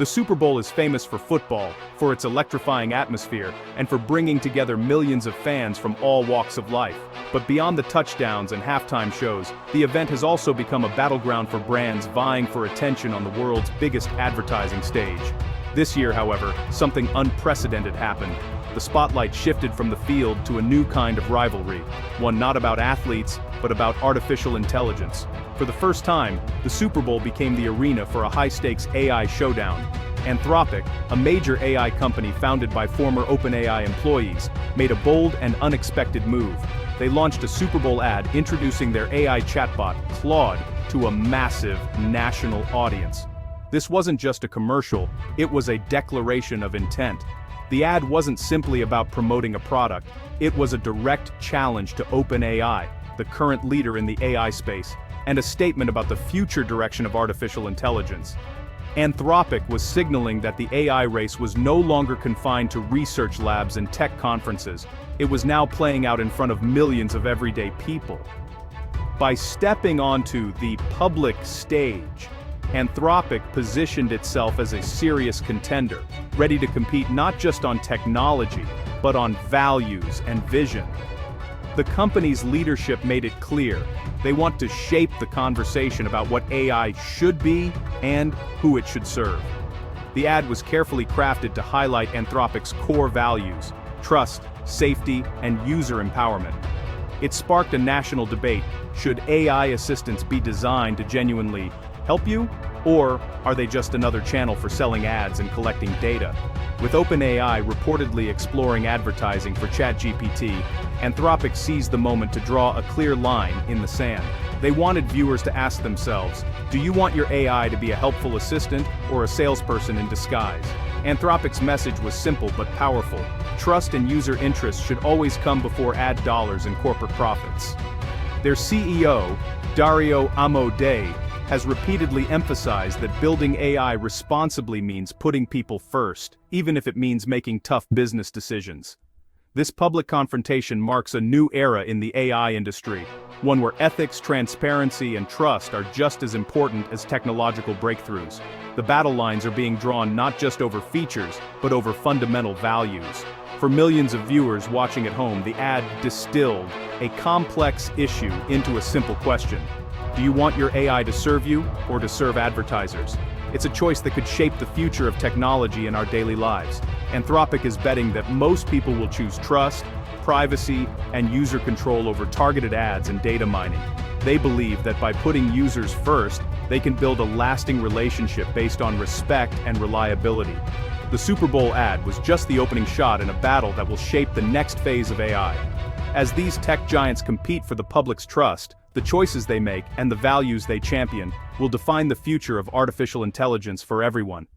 The Super Bowl is famous for football, for its electrifying atmosphere, and for bringing together millions of fans from all walks of life. But beyond the touchdowns and halftime shows, the event has also become a battleground for brands vying for attention on the world's biggest advertising stage. This year, however, something unprecedented happened. The spotlight shifted from the field to a new kind of rivalry, one not about athletes, but about artificial intelligence. For the first time, the Super Bowl became the arena for a high-stakes AI showdown. Anthropic, a major AI company founded by former OpenAI employees, made a bold and unexpected move. They launched a Super Bowl ad introducing their AI chatbot, Claude, to a massive national audience. This wasn't just a commercial, it was a declaration of intent. The ad wasn't simply about promoting a product, it was a direct challenge to OpenAI, the current leader in the AI space, and a statement about the future direction of artificial intelligence. Anthropic was signaling that the AI race was no longer confined to research labs and tech conferences, it was now playing out in front of millions of everyday people. By stepping onto the public stage, Anthropic positioned itself as a serious contender, ready to compete not just on technology, but on values and vision. The company's leadership made it clear, they want to shape the conversation about what AI should be and who it should serve. The ad was carefully crafted to highlight Anthropic's core values: trust, safety, and user empowerment. It sparked a national debate: should AI assistants be designed to genuinely help you, or are they just another channel for selling ads and collecting data? With OpenAI reportedly exploring advertising for ChatGPT, Anthropic seized the moment to draw a clear line in the sand. They wanted viewers to ask themselves, do you want your AI to be a helpful assistant or a salesperson in disguise? Anthropic's message was simple but powerful. Trust and user interest should always come before ad dollars and corporate profits. Their CEO, Dario Amodei, has repeatedly emphasized that building AI responsibly means putting people first, even if it means making tough business decisions. This public confrontation marks a new era in the AI industry, one where ethics, transparency, and trust are just as important as technological breakthroughs. The battle lines are being drawn not just over features, but over fundamental values. For millions of viewers watching at home, the ad distilled a complex issue into a simple question. Do you want your AI to serve you, or to serve advertisers? It's a choice that could shape the future of technology in our daily lives. Anthropic is betting that most people will choose trust, privacy, and user control over targeted ads and data mining. They believe that by putting users first, they can build a lasting relationship based on respect and reliability. The Super Bowl ad was just the opening shot in a battle that will shape the next phase of AI. As these tech giants compete for the public's trust, the choices they make and the values they champion will define the future of artificial intelligence for everyone.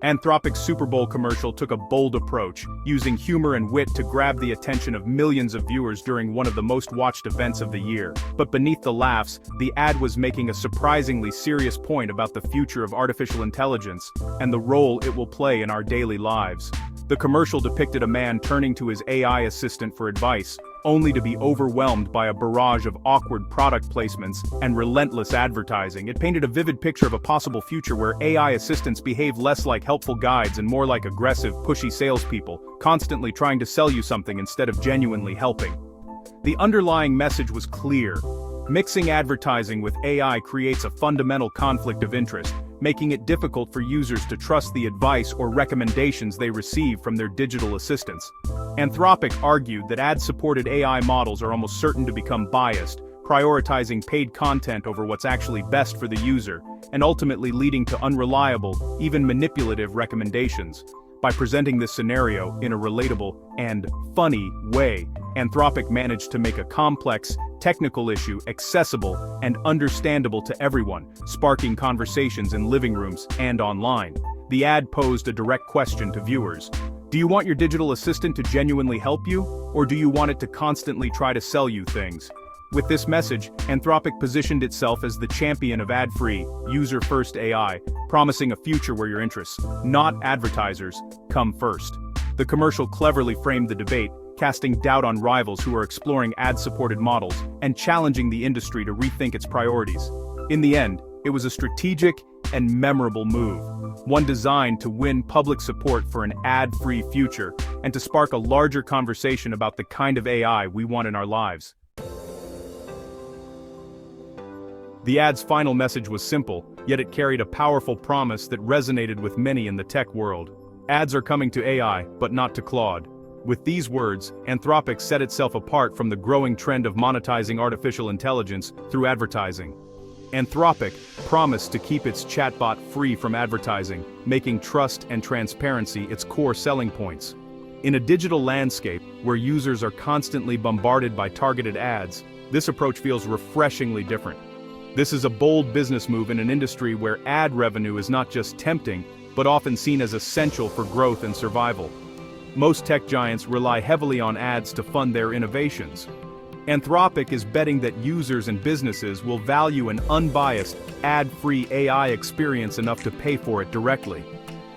Anthropic's Super Bowl commercial took a bold approach, using humor and wit to grab the attention of millions of viewers during one of the most watched events of the year. But beneath the laughs, the ad was making a surprisingly serious point about the future of artificial intelligence and the role it will play in our daily lives. The commercial depicted a man turning to his AI assistant for advice, only to be overwhelmed by a barrage of awkward product placements and relentless advertising. It painted a vivid picture of a possible future where AI assistants behave less like helpful guides and more like aggressive, pushy salespeople, constantly trying to sell you something instead of genuinely helping. The underlying message was clear. Mixing advertising with AI creates a fundamental conflict of interest, making it difficult for users to trust the advice or recommendations they receive from their digital assistants. Anthropic argued that ad-supported AI models are almost certain to become biased, prioritizing paid content over what's actually best for the user, and ultimately leading to unreliable, even manipulative recommendations. By presenting this scenario in a relatable and funny way, Anthropic managed to make a complex, technical issue accessible and understandable to everyone, sparking conversations in living rooms and online. The ad posed a direct question to viewers. Do you want your digital assistant to genuinely help you, or do you want it to constantly try to sell you things? With this message, Anthropic positioned itself as the champion of ad-free, user-first AI, promising a future where your interests, not advertisers, come first. The commercial cleverly framed the debate, casting doubt on rivals who are exploring ad-supported models and challenging the industry to rethink its priorities. In the end, It was a strategic and memorable move, one designed to win public support for an ad-free future and to spark a larger conversation about the kind of AI we want in our lives. The ad's final message was simple, yet it carried a powerful promise that resonated with many in the tech world. Ads are coming to AI, but not to Claude. With these words, Anthropic set itself apart from the growing trend of monetizing artificial intelligence through advertising. Anthropic promised to keep its chatbot free from advertising, making trust and transparency its core selling points. In a digital landscape where users are constantly bombarded by targeted ads, this approach feels refreshingly different. This is a bold business move in an industry where ad revenue is not just tempting, but often seen as essential for growth and survival. Most tech giants rely heavily on ads to fund their innovations. Anthropic is betting that users and businesses will value an unbiased, ad-free AI experience enough to pay for it directly.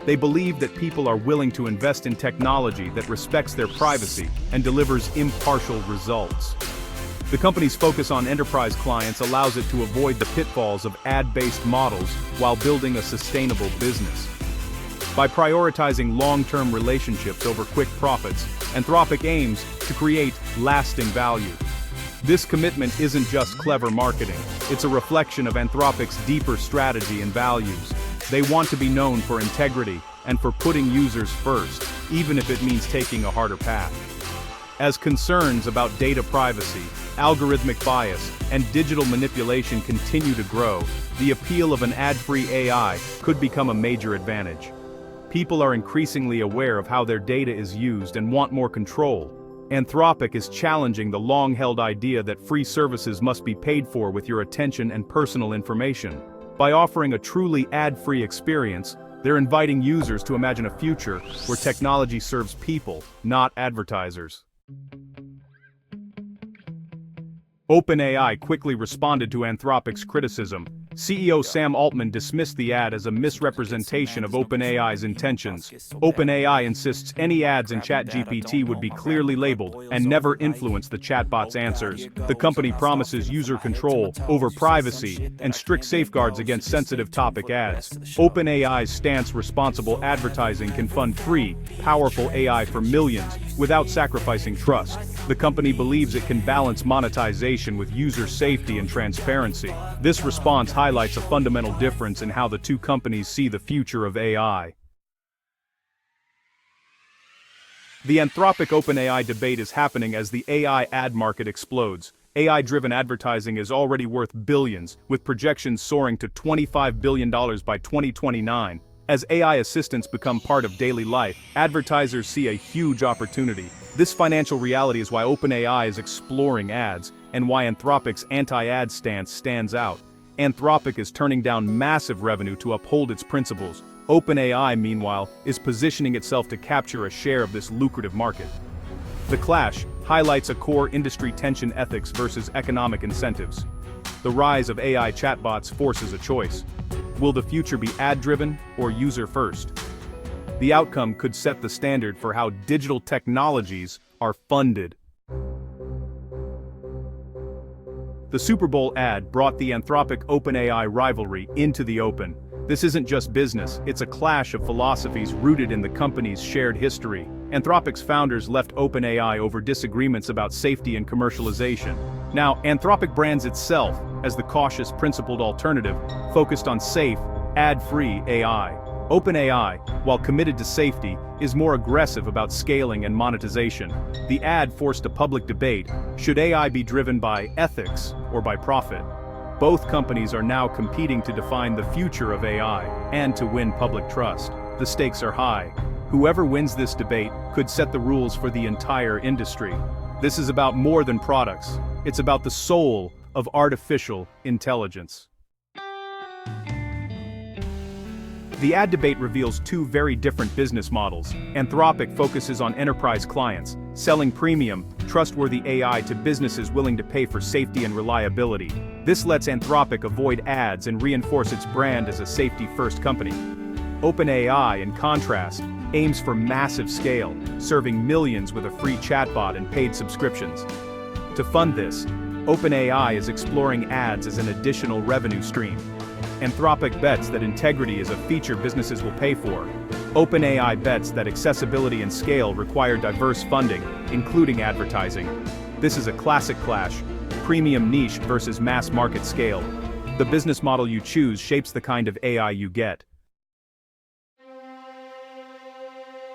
They believe that people are willing to invest in technology that respects their privacy and delivers impartial results. The company's focus on enterprise clients allows it to avoid the pitfalls of ad-based models while building a sustainable business. By prioritizing long-term relationships over quick profits, Anthropic aims to create lasting value. This commitment isn't just clever marketing, it's a reflection of Anthropic's deeper strategy and values. They want to be known for integrity and for putting users first, even if it means taking a harder path. As concerns about data privacy, algorithmic bias, and digital manipulation continue to grow, the appeal of an ad-free AI could become a major advantage. People are increasingly aware of how their data is used and want more control. Anthropic is challenging the long-held idea that free services must be paid for with your attention and personal information. By offering a truly ad-free experience, they're inviting users to imagine a future where technology serves people, not advertisers. OpenAI quickly responded to Anthropic's criticism. CEO Sam Altman dismissed the ad as a misrepresentation of OpenAI's intentions. OpenAI insists any ads in ChatGPT would be clearly labeled and never influence the chatbot's answers. The company promises user control over privacy and strict safeguards against sensitive topic ads. OpenAI's stance: responsible advertising can fund free, powerful AI for millions without sacrificing trust. The company believes it can balance monetization with user safety and transparency. This response highlights a fundamental difference in how the two companies see the future of AI. The Anthropic-OpenAI debate is happening as the AI ad market explodes. AI-driven advertising is already worth billions, with projections soaring to $25 billion by 2029. As AI assistants become part of daily life, advertisers see a huge opportunity. This financial reality is why OpenAI is exploring ads, and why Anthropic's anti-ad stance stands out. Anthropic is turning down massive revenue to uphold its principles. OpenAI, meanwhile, is positioning itself to capture a share of this lucrative market. The clash highlights a core industry tension: ethics versus economic incentives. The rise of AI chatbots forces a choice. Will the future be ad-driven or user-first? The outcome could set the standard for how digital technologies are funded. The Super Bowl ad brought the Anthropic-OpenAI rivalry into the open. This isn't just business, it's a clash of philosophies rooted in the company's shared history. Anthropic's founders left OpenAI over disagreements about safety and commercialization. Now, Anthropic brands itself as the cautious, principled alternative, focused on safe, ad-free AI. OpenAI, while committed to safety, is more aggressive about scaling and monetization. The ad forced a public debate: should AI be driven by ethics or by profit? Both companies are now competing to define the future of AI and to win public trust. The stakes are high. Whoever wins this debate could set the rules for the entire industry. This is about more than products. It's about the soul of artificial intelligence. The ad debate reveals two very different business models. Anthropic focuses on enterprise clients, selling premium, trustworthy AI to businesses willing to pay for safety and reliability. This lets Anthropic avoid ads and reinforce its brand as a safety-first company. OpenAI, in contrast, aims for massive scale, serving millions with a free chatbot and paid subscriptions. To fund this, OpenAI is exploring ads as an additional revenue stream. Anthropic bets that integrity is a feature businesses will pay for. OpenAI bets that accessibility and scale require diverse funding, including advertising. This is a classic clash: premium niche versus mass market scale. The business model you choose shapes the kind of AI you get.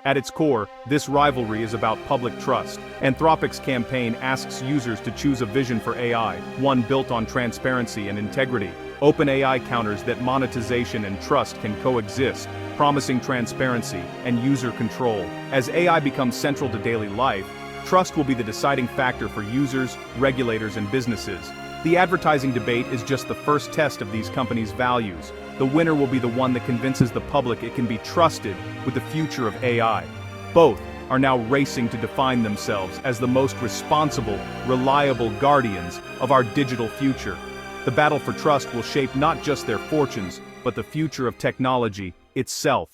At its core, this rivalry is about public trust. Anthropic's campaign asks users to choose a vision for AI, one built on transparency and integrity. OpenAI counters that monetization and trust can coexist, promising transparency and user control. As AI becomes central to daily life, trust will be the deciding factor for users, regulators, and businesses. The advertising debate is just the first test of these companies' values. The winner will be the one that convinces the public it can be trusted with the future of AI. Both are now racing to define themselves as the most responsible, reliable guardians of our digital future. The battle for trust will shape not just their fortunes, but the future of technology itself.